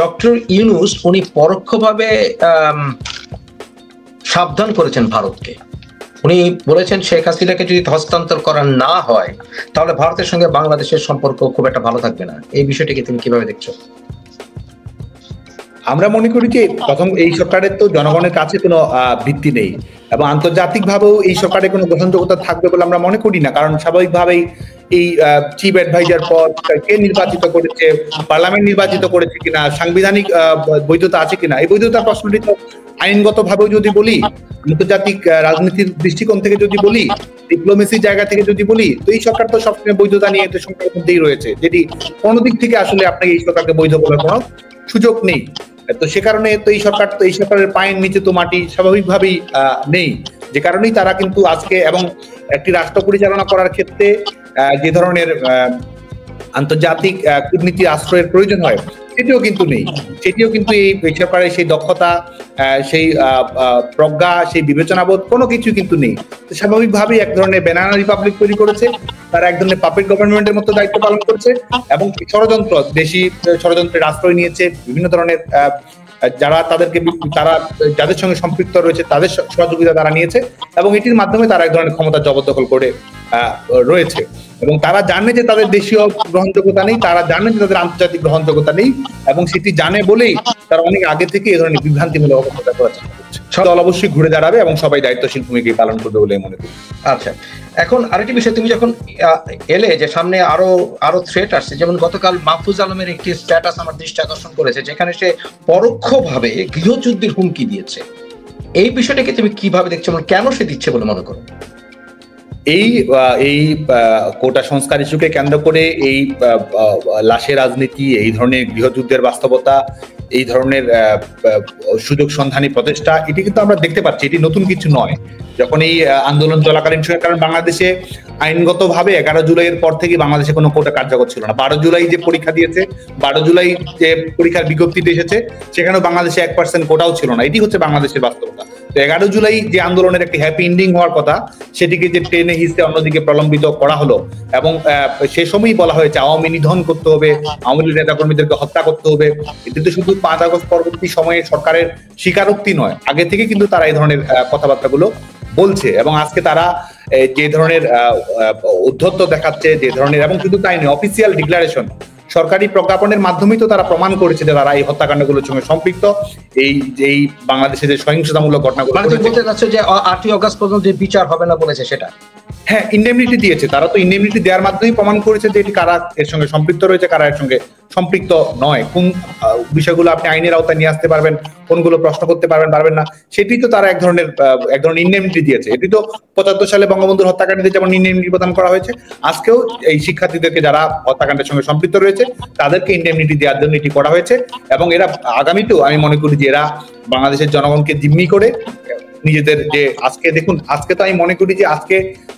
Doctor Yunus উনি পরোক্ষভাবে সাবধান করেছেন ভারতকে। উনি বলেছেন শেখ হাসিনাকে যদি হস্তান্তর করা না হয় তাহলে ভারতের সঙ্গে বাংলাদেশের সম্পর্ক খুব একটা ভালো থাকবে না। এই বিষয়টিকে তুমি কিভাবে দেখছো? আমরা মনে করি যে প্রথম এই সরকারের তো জনগণের কাছে কোনো ভিত্তি নেই এবং আন্তর্জাতিকভাবেও এই সরকারের কোনো গ্রহণযোগ্যতা থাকবে বলে আমরা মনে করি না। কারণ স্বাভাবিকভাবেই এই চিফ অ্যাডভাইজার পদ কে নির্বাচিত করেছে, পার্লামেন্ট নির্বাচিত করেছে কিনা, সাংবিধানিক বৈধতা আছে কিনা, এই বৈধতার প্রশ্নটি তো আইনগত ভাবেও যদি বলি, আন্তর্জাতিক রাজনীতির দৃষ্টিকোণ থেকে যদি বলি, ডিপ্লোমেসির জায়গা থেকে যদি বলি, তো এই সরকার তো সবসময় বৈধতা নিয়ে তো সরকারের মধ্যেই রয়েছে, যেটি কোনো দিক থেকে আসলে আপনাকে এই সরকারকে বৈধ বলার কোনো সুযোগ নেই। তো সে কারণে তো এই সরকারের পায়ের নিচে তো মাটি স্বাভাবিকভাবেই নেই, যে কারণেই তারা কিন্তু আজকে এবং একটি রাষ্ট্র পরিচালনা করার ক্ষেত্রে যে ধরনের আন্তর্জাতিক কূটনীতির আশ্রয়ের প্রয়োজন হয় সেটিও কিন্তু নেই। সেটিও কিন্তু এই সরকারের সেই দক্ষতা, সেই প্রজ্ঞা, সেই বিবেচনাবোধ কোনো কিছু কিন্তু নেই। তো স্বাভাবিকভাবেই এক ধরনের ব্যানানা রিপাবলিক তৈরি করেছে, তারা এক ধরনের পাপেট গভর্নমেন্টের মতো দায়িত্ব পালন করছে এবং ষড়যন্ত্র, দেশি ষড়যন্ত্রের আশ্রয় নিয়েছে বিভিন্ন ধরনের তারা যাদের সঙ্গে সম্পৃক্ত রয়েছে তাদের সহযোগিতা তারা নিয়েছে এবং এটির মাধ্যমে তারা এক ধরনের ক্ষমতা জবরদখল করে রয়েছে। এবং তারা জানে যে তাদের দেশীয় গ্রহণযোগ্যতা নেই, তারা জানে যে তাদের আন্তর্জাতিক গ্রহণযোগ্যতা নেই এবং সেটি জানে বলেই তারা অনেক আগে থেকে এই ধরনের বিভ্রান্তিমূলক অবস্থা করার চেষ্টা করছে। দল অবশ্যই ঘুরে দাঁড়াবে এবং সবাই দায়িত্বশীল ভূমিকা পালন করবে বলে মনে করি। আচ্ছা, এখন আরেকটি বিষয়, তুমি যখন এলে যে সামনে আরো থ্রেট আসছে, যেমন গতকাল মাহফুজ আলমের একটি স্ট্যাটাস আমার দৃষ্টি আকর্ষণ করেছে, যেখানে সে পরোক্ষভাবে গৃহযুদ্ধের হুমকি দিয়েছে। এই বিষয়টাকে তুমি কিভাবে দেখছো, কেন সে দিচ্ছে বলে মনে করো? এই কোটা সংস্কার ইস্যুকে কেন্দ্র করে এই লাশের রাজনীতি, এই ধরনের গৃহযুদ্ধের বাস্তবতা, এই ধরনের সুযোগ সন্ধানী প্রচেষ্টা, এটি কিন্তু আমরা দেখতে পাচ্ছি, এটি নতুন কিছু নয়। যখন এই আন্দোলন চলাকালীন সময়, কারণ বাংলাদেশে আইনগতভাবে 11 জুলাইয়ের পর থেকে বাংলাদেশে কোনো কোটা কার্যকর ছিল না। 12 জুলাই যে পরীক্ষা দিয়েছে, 12 জুলাই যে পরীক্ষার বিজ্ঞপ্তিতে এসেছে, সেখানেও বাংলাদেশে 1% কোটাও ছিল না। এটি হচ্ছে বাংলাদেশের বাস্তবতা। 11 জুলাই যে আন্দোলনের একটি হ্যাপি এন্ডিং হওয়ার কথা, সেটিকে যে টেনে হিসেবে অন্যদিকে প্রলম্বিত করা হলো এবং সে সময়ই বলা হয়েছে আওয়ামী নিধন করতে হবে, আওয়ামী লীগ নেতা কর্মীদেরকে হত্যা করতে হবে। এটি তো শুধু 5 আগস্ট পরবর্তী সময়ে সরকারের স্বীকারোক্তি নয়, আগে থেকে কিন্তু তারা এই ধরনের কথাবার্তাগুলো বলছে এবং আজকে তারা যে ধরনের উদ্ধত্ত দেখাচ্ছে, যে ধরনের, এবং শুধু তাই নয়, অফিসিয়াল ডিক্লারেশন, সরকারি প্রজ্ঞাপনের মাধ্যমেই তো তারা প্রমাণ করেছে যে তারা এই হত্যাকাণ্ডগুলোর সঙ্গে সম্পৃক্ত। এই বাংলাদেশে যে সহিংসতামূলক ঘটনাগুলো বলতে যাচ্ছে যে 8ই আগস্ট পর্যন্ত বিচার হবে না বলেছে, সেটা হ্যাঁ ইনডেমনিটি দিয়েছে। তারা তো ইনডেমনিটি দেওয়ার মাধ্যমেই প্রমাণ করেছে যে এটি কারা এর সঙ্গে সম্পৃক্ত রয়েছে, কারা এর সঙ্গে সম্পৃক্ত নয়, কোন বিষয়গুলো আপনি আইনের আওতায় নিয়ে আসতে পারবেন, কোনগুলো প্রশ্ন করতে পারবেন না, সেটি তো তারা এক ধরনের ইনডেমনিটি দিয়েছে। এটি তো 75 সালে বঙ্গবন্ধুর হত্যাকাণ্ডে যেমন ইনডেমনিটি প্রদান করা হয়েছে, আজকেও এই শিক্ষার্থীদেরকে যারা হত্যাকাণ্ডের সঙ্গে সম্পৃক্ত রয়েছে তাদেরকে ইনডেমনিটি দেওয়ার জন্য এটি করা হয়েছে এবং এরা আগামীতেও, আমি মনে করি যে এরা বাংলাদেশের জনগণকে জিম্মি করে নিজেদের যে আজকে দেখুন, আজকে তো আমি মনে করি যে আজকে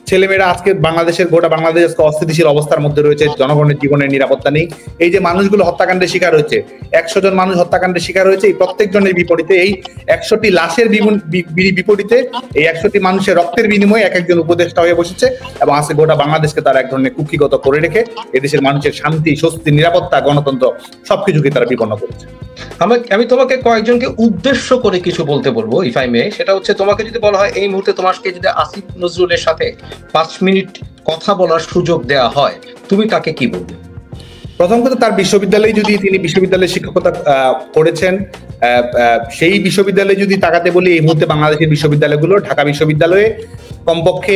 ছেলেমেয়েরা, আজকে বাংলাদেশের গোটা বাংলাদেশ অস্থিতিশীল অবস্থার মধ্যে রয়েছে, জনগণের জীবনের নিরাপত্তা নেই। এই যে মানুষগুলো হত্যাকাণ্ডের শিকার হয়েছে, 100 জন মানুষ হত্যাকাণ্ডের শিকার হয়েছে, এই প্রত্যেকজনের বিপরীতে, এই 100টি লাশের বিপরীতে এই 100টি মানুষের রক্তের বিনিময়ে এক একজন উপদেষ্টা হয়ে বসেছে এবং আজকে গোটা বাংলাদেশকে তারা এক ধরনের কুক্ষিগত করে রেখে এদেশের মানুষের শান্তি, স্বস্তি, নিরাপত্তা, গণতন্ত্র সবকিছুকে তারা বিপন্ন করেছে। আমি তোমাকে কয়েকজনকে উদ্দেশ্য করে কিছু বলতে বলবো, ইফ আই মে। সেটা হচ্ছে, তোমাকে যদি বলা হয় এই মুহূর্তে তোমাকে যদি আসিফ নজরুলের সাথে 5 মিনিট কথা বলার সুযোগ দেওয়া হয়, তুমি তাকে কি বলবে? প্রথম কথা, তার বিশ্ববিদ্যালয়ে যদি তিনি বিশ্ববিদ্যালয়ে শিক্ষকতা করেছেন, সেই বিশ্ববিদ্যালয়ে যদি তাকাতে বলি, এই মুহূর্তে বাংলাদেশের বিশ্ববিদ্যালয়গুলো, ঢাকা বিশ্ববিদ্যালয়ে কমপক্ষে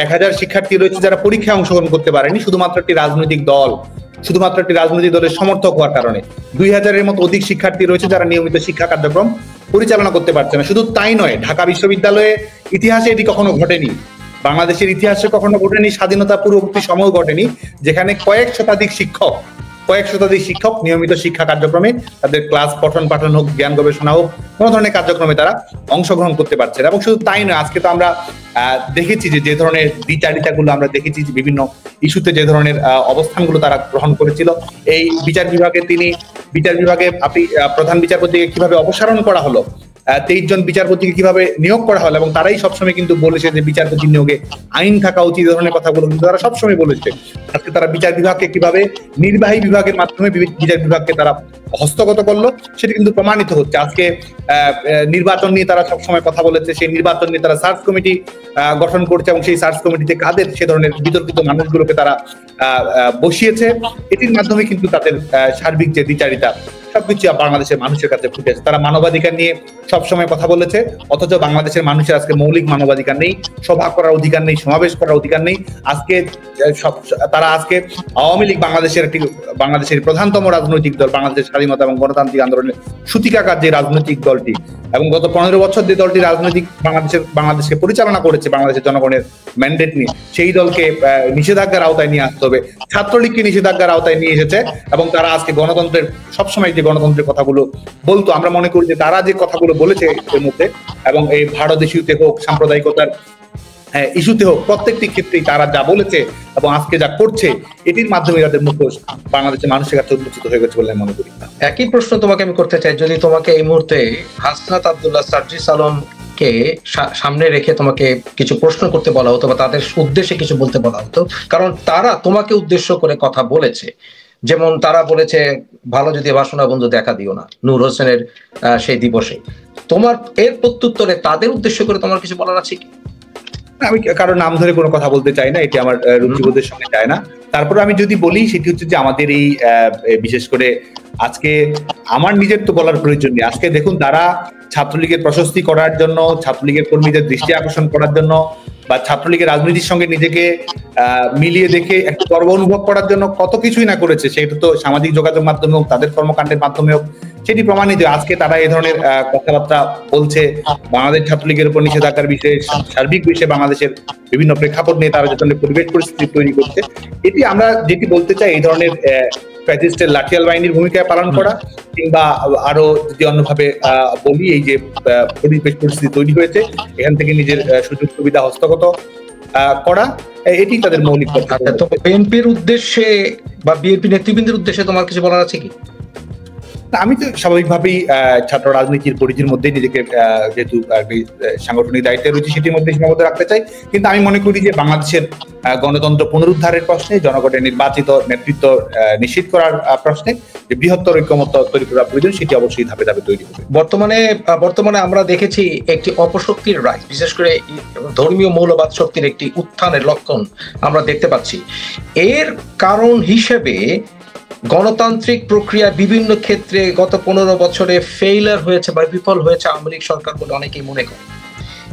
1000 শিক্ষার্থী রয়েছে যারা পরীক্ষায় অংশগ্রহণ করতে পারেনি, শুধুমাত্র একটি রাজনৈতিক দলের সমর্থক হওয়ার কারণে। 2000-এর মতো অধিক শিক্ষার্থী রয়েছে যারা নিয়মিত শিক্ষা কার্যক্রম পরিচালনা করতে পারছে না। শুধু তাই নয়, ঢাকা বিশ্ববিদ্যালয়ে ইতিহাসে এটি কখনো ঘটেনি, বাংলাদেশের ইতিহাসে কখনো ঘটেনি, স্বাধীনতা পূর্ববর্তী সময় ঘটেনি, যেখানে কয়েক শতাধিক শিক্ষক নিয়মিত শিক্ষা কার্যক্রমে, তাদের ক্লাস পঠন পাঠন হোক, জ্ঞান গবেষণা হোক, কোনো ধরনের কার্যক্রমে তারা অংশগ্রহণ করতে পারছে না। এবং শুধু তাই নয়, আজকে তো আমরা দেখেছি যে ধরনের দ্বিচারিতাগুলো আমরা দেখেছি, যে বিভিন্ন ইস্যুতে যে ধরনের অবস্থানগুলো তারা গ্রহণ করেছিল। এই বিচার বিভাগে আপনি প্রধান বিচারপতিকে কিভাবে অপসারণ করা হলো, 23 জন বিচারপতিকে কিভাবে নিয়োগ করা হলো, এবং তারাই সবসময় কিন্তু বলেছে যে বিচারপতি নিয়োগে আইন থাকা উচিত, এই ধরনের কথাগুলো কিন্তু তারা সবসময় বলেছে। আজকে তারা বিচার বিভাগকে কিভাবে নির্বাহী বিভাগের মাধ্যমে বিচার বিভাগকে তারা হস্তগত করলো, সেটা কিন্তু প্রমাণিত হচ্ছে। আজকে নির্বাচন নিয়ে তারা সবসময় কথা বলেছে, সেই নির্বাচন নিয়ে তারা সার্চ কমিটি গঠন করছে, এবং সেই সার্চ কমিটিতে কাদের সে ধরনের বিতর্কিত মানুষগুলোকে তারা বসিয়েছে। এটির মাধ্যমে কিন্তু তাদের সার্বিক যে বিচারিতা সবকিছু বাংলাদেশের মানুষের কাছে ফুটে আছে। তারা মানবাধিকার নিয়ে সবসময় কথা বলেছে, অথচ বাংলাদেশের মানুষের আজকে মৌলিক মানবাধিকার নেই, সভা করার অধিকার নেই, সমাবেশ করার অধিকার নেই। আজকে তারা আজকে আওয়ামী লীগ বাংলাদেশের প্রধানতম রাজনৈতিক দল, বাংলাদেশের স্বাধীনতা এবং গণতান্ত্রিক আন্দোলনের সূতিকাগার যে রাজনৈতিক দলটি, এবং গত 15 বছর যে দলটি বাংলাদেশকে পরিচালনা করেছে বাংলাদেশের জনগণের ম্যান্ডেট নিয়ে, সেই দলকে নিষেধাজ্ঞার আওতায় নিয়ে আসতে হবে। ছাত্রলীগকে নিষেধাজ্ঞার আওতায় নিয়ে এসেছে, এবং তারা আজকে গণতন্ত্রের সবসময় যে গণতন্ত্রের কথাগুলো বলতো, আমরা মনে করি যে তারা যে কথাগুলো বলেছে এর মধ্যে, এবং এই ভারত ইস্যুতে হোক, সাম্প্রদায়িকতার ইস্যুতে হোক, প্রত্যেকটি ক্ষেত্রেই তারা যা বলেছে এবং আজকে যা করছে, এটির মাধ্যমে তাদের মুখোশ বাংলাদেশের মানুষের কাছে উন্মোচিত হয়ে গেছে বলে মনে করি। একই প্রশ্ন তোমাকে আমি করতে চাই, যদি তোমাকে এই মুহূর্তে হাসনাত আব্দুল্লাহ, সার্জিস আলমকে সামনে রেখে তোমাকে কিছু প্রশ্ন করতে বলা হতো বা তাদের উদ্দেশ্যে কিছু বলতে বলা হতো, কারণ তারা তোমাকে উদ্দেশ্য করে কথা বলেছে। যেমন তারা বলেছে, ভালো যদি বাসনা বন্ধু দেখা দিও না নূর হোসেনের সেই দিবসে। তোমার এর প্রত্যুত্তরে তাদের উদ্দেশ্য করে তোমার কিছু বলার আছে কি? আমি কারো নাম ধরে কোনো কথা বলতে চাই না, এটি আমার রুচিবোধের সঙ্গে যায় না। তারপরে আমি যদি বলি, সেটি হচ্ছে যে আমাদের এই বিশেষ করে আজকে আমার নিজের তো বলার প্রয়োজন নেই। আজকে দেখুন, তারা ছাত্রলীগের প্রশস্তি করার জন্য, ছাত্রলীগের কর্মীদের দৃষ্টি আকর্ষণ করার জন্য, বা ছাত্রলীগের রাজনীতির সঙ্গে নিজেকে মিলিয়ে দেখে একটু গর্ব অনুভব করার জন্য কত কিছুই না করেছে। সেটা তো সামাজিক যোগাযোগ মাধ্যমে হোক, তাদের কর্মকাণ্ডের মাধ্যমে হোক, সেটি প্রমাণিত। আজকে তারা এই ধরনের কথাবার্তা বলছে, বাংলাদেশ ছাত্রলীগের উপর নিষেধাজ্ঞার বিষয়ে, সার্বিক বিষয়ে বাংলাদেশের বিভিন্ন প্রেক্ষাপট নিয়ে তারা যে ধরনের পরিবেশ পরিস্থিতি তৈরি করছে, এটি আমরা যেটি বলতে চাই, এই ধরনের ফ্যাসিস্টের লাঠিয়াল বাহিনীর ভূমিকা পালন করা, কিংবা আরো যদি অন্যভাবে বলি, এই যে পরিবেশ পরিস্থিতি তৈরি হয়েছে, এখান থেকে নিজের সুযোগ সুবিধা হস্তগত করা, এটি তাদের মৌলিক। বিএনপির উদ্দেশ্যে বা বিএনপি নেতৃবৃন্দের উদ্দেশ্যে তোমার কিছু বলার আছে কি? আমি তো স্বাভাবিকভাবেই ছাত্র রাজনীতির পরিধির মধ্যে নিজেকে, যেহেতু সাংগঠনিক দায়িত্বে রয়েছে, সেটির মধ্যে সীমাবদ্ধ রাখতে চাই। কিন্তু আমি মনে করি যে বাংলাদেশের গণতন্ত্র পুনরুদ্ধারের প্রশ্নে, জনগণের নির্বাচিত নেতৃত্ব নিশ্চিত করার প্রশ্নে যে বৃহত্তর ঐক্যমত্য তৈরি করা প্রয়োজন, সেটি অবশ্যই ধাপে ধাপে তৈরি হবে। বর্তমানে আমরা দেখেছি একটি অপশক্তির রায়, বিশেষ করে ধর্মীয় মৌলবাদ শক্তির একটি উত্থানের লক্ষণ আমরা দেখতে পাচ্ছি। এর কারণ হিসেবে গণতান্ত্রিক প্রক্রিয়া বিভিন্ন ক্ষেত্রে গত 15 বছরে ফেইলার হয়েছে বা বিফল হয়েছে আওয়ামী লীগ সরকার বলে অনেকেই মনে করেন,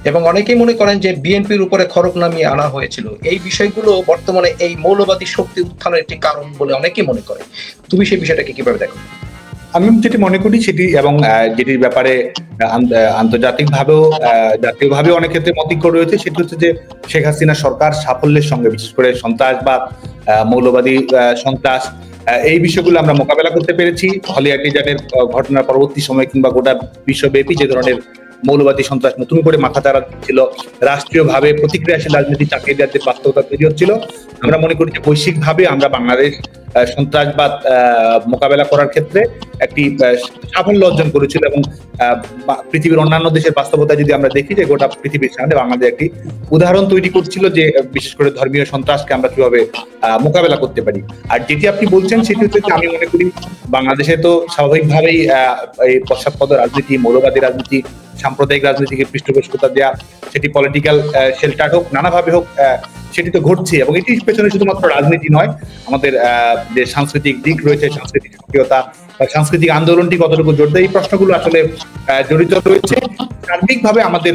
এবং অনেকেই মনে করেন যে বিএনপির উপরে খড়গ নামিয়ে আনা হয়েছিল। এই বিষয়গুলো বর্তমানে এই মৌলবাদী শক্তি উত্থানের একটি কারণ বলে অনেকেই মনে করে। তুমি সেই বিষয়টাকে কিভাবে দেখো? আমি যেটি মনে করি সেটি, এবং যেটির ব্যাপারে আন্তর্জাতিকভাবেও জাতীয়ভাবে অনেক ক্ষেত্রে মতৈক্য রয়েছে, সেটি হচ্ছে যে শেখ হাসিনা সরকার সাফল্যের সঙ্গে, বিশেষ করে সন্ত্রাসবাদ, মৌলবাদী সন্ত্রাস, এই বিষয়গুলো আমরা মোকাবেলা করতে পেরেছি। হলিয়াটিজানের ঘটনার পরবর্তী সময় কিংবা গোটা বিশ্বব্যাপী যে ধরনের মৌলবাদী সন্ত্রাস নতুন করে মাথাচাড়া ছিল, রাষ্ট্রীয়ভাবে প্রতিক্রিয়াশীল রাজনীতি চাপিয়ে দেওয়ার যে বাস্তবতা তৈরি হচ্ছিল, আমরা মনে করি যে বৈশ্বিকভাবে আমরা বাংলাদেশ সন্ত্রাসবাদ মোকাবেলা করার ক্ষেত্রে একটি সাফল্য অর্জন করেছিল, এবং পৃথিবীর অন্যান্য দেশের বাস্তবতা যদি আমরা দেখি, যে গোটা পৃথিবীর সামনে বাংলাদেশ একটি উদাহরণ তৈরি করছিল যে বিশেষ করে ধর্মীয় সন্ত্রাসকে আমরা কিভাবে মোকাবেলা করতে পারি। আর যেটি আপনি বলছেন সেটি হচ্ছে যে আমি মনে করি বাংলাদেশে তো স্বাভাবিকভাবেই এই পশ্চাৎপদ রাজনীতি, মৌলবাদী রাজনীতি, সাম্প্রদায়িক রাজনীতিকে পৃষ্ঠপোষকতা দেওয়া, সেটি পলিটিক্যাল শেল্টার হোক, নানাভাবে হোক, সেটি তো ঘটছে। এবং এটির পেছনে শুধুমাত্র রাজনীতি নয়, আমাদের যে সাংস্কৃতিক দিক রয়েছে, সাংস্কৃতিক সক্রিয়তা বা সাংস্কৃতিক আন্দোলনটি কতটুকু জোরদার, এই প্রশ্নগুলো আসলে জড়িত রয়েছে। সার্বিকভাবে আমাদের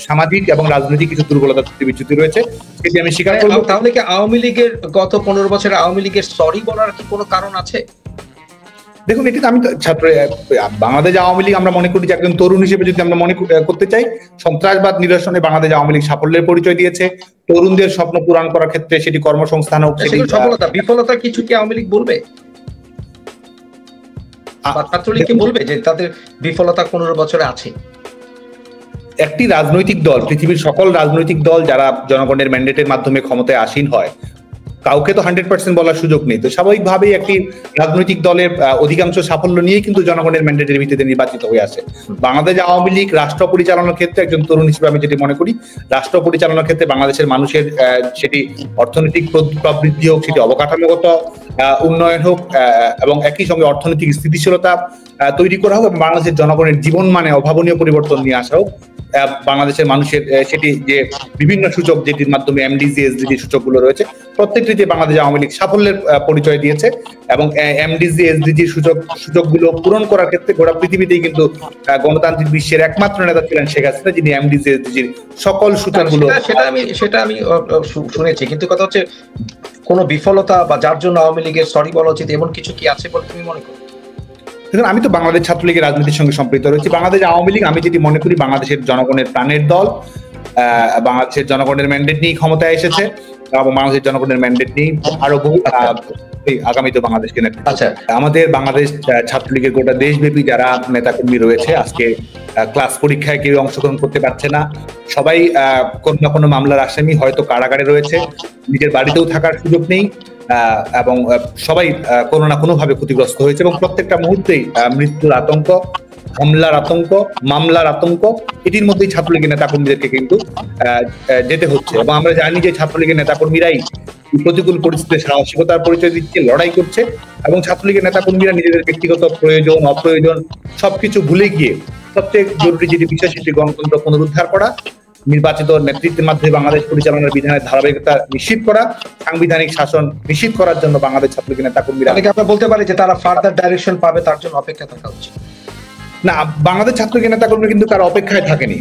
সামাজিক এবং রাজনৈতিক কিছু দুর্বলতা বিচ্যুতি রয়েছে, সেটি আমি স্বীকার করব। তাহলে কি আওয়ামী লীগের গত 15 বছরে আওয়ামী লীগের সরি বলার কি কোনো কারণ আছে? দেখুন, এটি আমি ছাত্র বাংলাদেশ আওয়ামী লীগ আমরা মনে করি যে একজন তরুণ হিসেবে যদি আমরা মনে করতে চাই, সন্ত্রাসবাদ নিরসনে বাংলাদেশ আওয়ামী লীগ সাফল্যের পরিচয় দিয়েছে। তরুণদের স্বপ্ন পূরণ করার ক্ষেত্রে সেটি কর্মসংস্থান হোক, সেটি সফলতা বিফলতা কিছু কি আওয়ামী লীগ বলবে? ছাত্রলীগ কি বলবে যে তাদের বিফলতা 15 বছরে আছে? একটি রাজনৈতিক দল, পৃথিবীর সকল রাজনৈতিক দল যারা জনগণের ম্যান্ডেটের মাধ্যমে ক্ষমতায় আসীন হয়, কাউকে তো 100% বলার সুযোগ নেই। তো স্বাভাবিকভাবেই একটি রাজনৈতিক দলের অধিকাংশ সাফল্য নিয়েই কিন্তু জনগণের ম্যান্ডেটের ভিত্তিতে নির্বাচিত হয়ে আসে। বাংলাদেশ আওয়ামী লীগ রাষ্ট্র পরিচালনার ক্ষেত্রে একজন তরুণ হিসেবে আমি যেটি মনে করি, রাষ্ট্র পরিচালনার ক্ষেত্রে বাংলাদেশের মানুষের সেটি অর্থনৈতিক প্রবৃদ্ধি হোক, সেটি অবকাঠামোগত উন্নয়ন হোক, এবং একই সঙ্গে অর্থনৈতিক স্থিতিশীলতা তৈরি করা হোক এবং বাংলাদেশের জনগণের জীবন মানে অভাবনীয় পরিবর্তন নিয়ে আসা হোক, বাংলাদেশের মানুষের সেটি যে বিভিন্ন সূচক যেটির মাধ্যমে এমডিজি এসডিজি সূচকগুলো রয়েছে প্রত্যেকটিতে বাংলাদেশ আওয়ামী লীগ সাফল্যের পরিচয় দিয়েছে এবং এমডিজি এসডিজি সূচকগুলো পূরণ করার ক্ষেত্রে গোটা পৃথিবীতেই কিন্তু গণতান্ত্রিক বিশ্বের একমাত্র নেতা ছিলেন শেখ হাসিনা, যিনি এমডিজি এসডিজির সকল সূচকগুলো সেটা আমি শুনেছি, কিন্তু কথা হচ্ছে কোন বিফলতা বা যার জন্য আওয়ামী লীগের সরি বলা উচিত এমন কিছু কি আছে বলে তুমি মনে করো? দেখুন, আমি তো বাংলাদেশ ছাত্রলীগের রাজনীতির সঙ্গে সম্পৃক্ত রয়েছি। বাংলাদেশ আওয়ামী লীগ আমি যেটি মনে করি বাংলাদেশের জনগণের প্রাণের দল, বাংলাদেশের জনগণের ম্যান্ডেট নিয়ে ক্ষমতায় এসেছে এবং বাংলাদেশের জনগণের ম্যান্ডেট নিয়ে আরো বহু আগামীতে বাংলাদেশকে আমাদের বাংলাদেশ ছাত্রলীগের গোটা দেশব্যাপী যারা নেতাকর্মী রয়েছে আজকে ক্লাস পরীক্ষায় কেউ অংশগ্রহণ করতে পারছে না, সবাই কোনো না কোনো মামলার আসামি, হয়তো কারাগারে রয়েছে, নিজের বাড়িতেও থাকার সুযোগ নেই এবং সবাই কোনো না কোনো ভাবে ক্ষতিগ্রস্ত হয়েছে এবং প্রত্যেকটা মুহূর্তেই মৃত্যুর আতঙ্ক, হামলার আতঙ্ক, মামলার আতঙ্ক, এটির মধ্যেই ছাত্রলীগের নেতাকর্মীদেরকে কিন্তু যেতে হচ্ছে এবং আমরা জানি যে ছাত্রলীগের নেতাকর্মীরাই প্রতিকূল পরিস্থিতিতে সাহসিকতার পরিচয় দিচ্ছে, লড়াই করছে এবং ছাত্রলীগের নেতাকর্মীরা নিজেদের ব্যক্তিগত প্রয়োজন অপ্রয়োজন সবকিছু ভুলে গিয়ে সবচেয়ে জরুরি যেটি বিষয় সেটি গণতন্ত্র পুনরুদ্ধার করা, নির্বাচিত নেতৃত্বের মাধ্যমে বাংলাদেশ পরিচালনার বিধানের ধারাবাহিকতা নিশ্চিত করা, সাংবিধানিক শাসন নিশ্চিত করার জন্য বাংলাদেশ ছাত্রলীগের নেতাকর্মীরা আমরা বলতে পারি যে তারা ফার্দার ডাইরেকশন পাবে, তার জন্য অপেক্ষা থাকা উচিত। না, বাংলাদেশ ছাত্রলীগের নেতাকর্মী কিন্তু কারো অপেক্ষায় থাকেনি।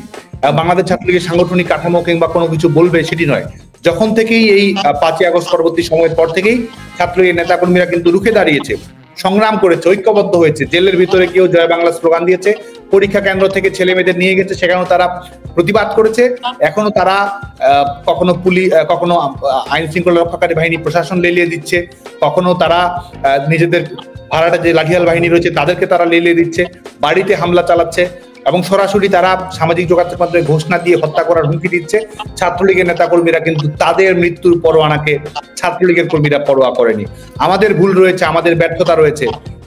বাংলাদেশ ছাত্রলীগের সাংগঠনিক কাঠামো কিংবা কোনো কিছু বলবে সেটি নয়। যখন থেকেই এই 5ই আগস্ট পরবর্তী সময়ের পর থেকেই ছাত্রলীগের নেতাকর্মীরা কিন্তু রুখে দাঁড়িয়েছে, সংগ্রাম করেছে, ঐক্যবদ্ধ হয়েছে। জেলের ভিতরে কেউ জয় বাংলা স্লোগান দিয়েছে, পরীক্ষা কেন্দ্র থেকে ছেলে মেয়েদের নিয়ে গেছে, সেখানেও তারা প্রতিবাদ করেছে। এখনো তারা কখনো আইন শৃঙ্খলা রক্ষাকারী বাহিনী প্রশাসন লেলিয়ে দিচ্ছে, কখনো তারা নিজেদের ভাড়াটা যে লাঠিয়াল বাহিনী রয়েছে তাদেরকে তারা লেলিয়ে দিচ্ছে, বাড়িতে হামলা চালাচ্ছে এবং সরাসরি তারা সামাজিক যোগাযোগ মাধ্যমে ঘোষণা দিয়ে হত্যা করার হুমকি দিচ্ছে। ছাত্রলীগের নেতাকর্মীরা কিন্তু তাদের মৃত্যুর পরোয়ানাকে ছাত্রলীগের কর্মীরা পরোয়া করেনি। আমাদের ভুল রয়েছে, আমাদের ব্যর্থতা রয়েছে,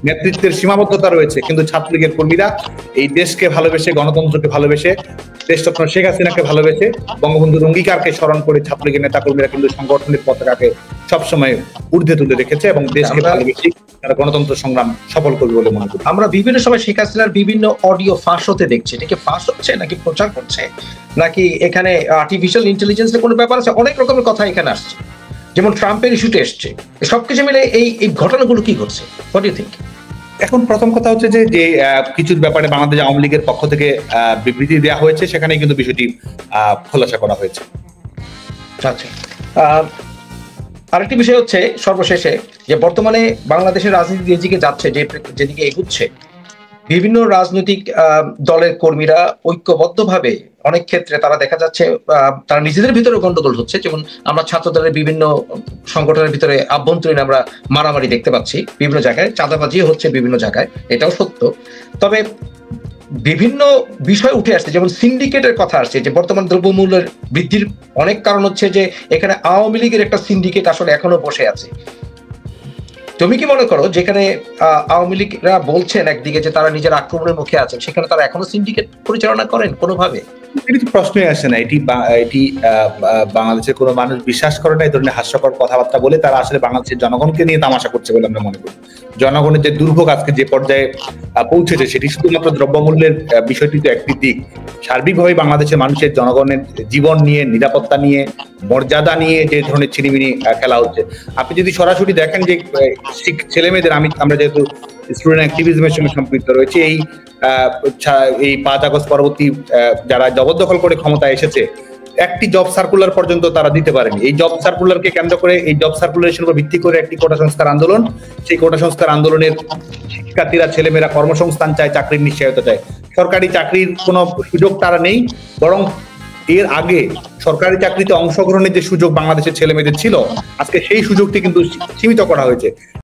নেতৃত্বের সীমাবদ্ধতা রয়েছে, কিন্তু ছাত্রলীগের কর্মীরা এই দেশকে ভালোবেসে, গণতন্ত্রকে ভালোবেসে, দেশরত্ন শেখ হাসিনাকে ভালোবেসে, বঙ্গবন্ধুর অঙ্গীকারকে স্মরণ করে ছাত্রলীগের নেতাকর্মীরা কিন্তু সংগঠনের পতাকাকে সবসময় ঊর্ধ্বে তুলে রেখেছে এবং দেশকে ভালোবেসে তারা গণতন্ত্র সংগ্রাম সফল করবে বলে মনে করি। আমরা বিভিন্ন সময় শেখ হাসিনার বিভিন্ন অডিও ফাঁস হতে দেখছি, এটা কি ফাঁস হচ্ছে নাকি প্রচার করছে নাকি এখানে আর্টিফিশিয়াল ইন্টেলিজেন্সের কোনো ব্যাপার আছে? অনেক রকমের কথা এখানে আসছে, যেমন ট্রাম্পের ইস্যুতে এসছে। সবকিছু মিলে এই ঘটনাগুলো কি ঘটছে? What do you think? এখন প্রথম কথা হচ্ছে যে কিছুর ব্যাপারে বাংলাদেশ আওয়ামী লীগের পক্ষ থেকে বিবৃতি দেওয়া হয়েছে, সেখানে কিন্তু বিষয়টি খোলাসা করা হয়েছে। আচ্ছা, আরেকটি বিষয় হচ্ছে সর্বশেষে যে বর্তমানে বাংলাদেশের রাজনীতি যেদিকে যাচ্ছে, যেদিকে এগুচ্ছে, বিভিন্ন রাজনৈতিক দলের কর্মীরা ঐক্যবদ্ধভাবে অনেক ক্ষেত্রে তারা দেখা যাচ্ছে তারা নিজেদের ভিতরে গন্ডগোল হচ্ছে। যেমন আমরা ছাত্র দলের বিভিন্ন সংগঠনের ভিতরে আভ্যন্তরীণ আমরা মারামারি দেখতে পাচ্ছি, বিভিন্ন জায়গায় চাঁদাবাজিও হচ্ছে বিভিন্ন জায়গায়, এটাও সত্য। তবে বিভিন্ন বিষয় উঠে আসছে, যেমন সিন্ডিকেটের কথা আসছে, যে বর্তমান দ্রব্যমূল্যের বৃদ্ধির অনেক কারণ হচ্ছে যে এখানে আওয়ামী লীগের একটা সিন্ডিকেট আসলে এখনো বসে আছে। তুমি কি মনে করো যেখানে আওয়ামী লীগরা বলছেন একদিকে যে তারা নিজের আক্রমণের মুখে আছেন, সেখানে তারা এখনো সিন্ডিকেট পরিচালনা করেন কোনোভাবে? এটি তো প্রশ্নই আসে না। এটি বাংলাদেশের কোনো মানুষ বিশ্বাস করে না এই ধরনের হাস্যকর কথাবার্তা বলে। তারা আসলে বাংলাদেশের জনগণকে নিয়ে তামাশা করছে বলে আমরা মনে করি। জনগণের যে দুর্ভোগ আজকে যে পর্যায়ে পৌঁছেছে সেটি শুধুমাত্র দ্রব্যমূল্যের বিষয়টি তো একটি দিক। সার্বিকভাবে বাংলাদেশের মানুষের জনগণের জীবন নিয়ে, নিরাপত্তা নিয়ে, মর্যাদা নিয়ে যে ধরনের ছিনিমিনি খেলা হচ্ছে, আপনি যদি সরাসরি দেখেন যে ছেলে মেয়েদের, আমরা যেহেতু স্টুডেন্ট অ্যাক্টিভিজমের সঙ্গে সম্পৃক্ত রয়েছে, এই 5 আগস্ট পরবর্তী যারা জবরদখল করে ক্ষমতায় এসেছে, একটি জব সার্কুলার পর্যন্ত তারা দিতে পারেনি। এই জব সার্কুলারকে কেন্দ্র করে, এই জব সার্কুলারের উপর ভিত্তি করে একটি কোটা সংস্কার আন্দোলন, সেই কোটা সংস্কার আন্দোলনের শিক্ষার্থীরা, ছেলেমেয়েরা কর্মসংস্থান চায়, চাকরির নিশ্চয়তা চায়। সরকারি চাকরির কোনো সুযোগ তারা নেই, বরং এর আগে সরকারি চাকরিতে অংশগ্রহণের যে সুযোগ বাংলাদেশের ছেলে মেয়েদের ছিল, আজকে সেই সুযোগটি কিন্তু সীমিত করা হয়েছে।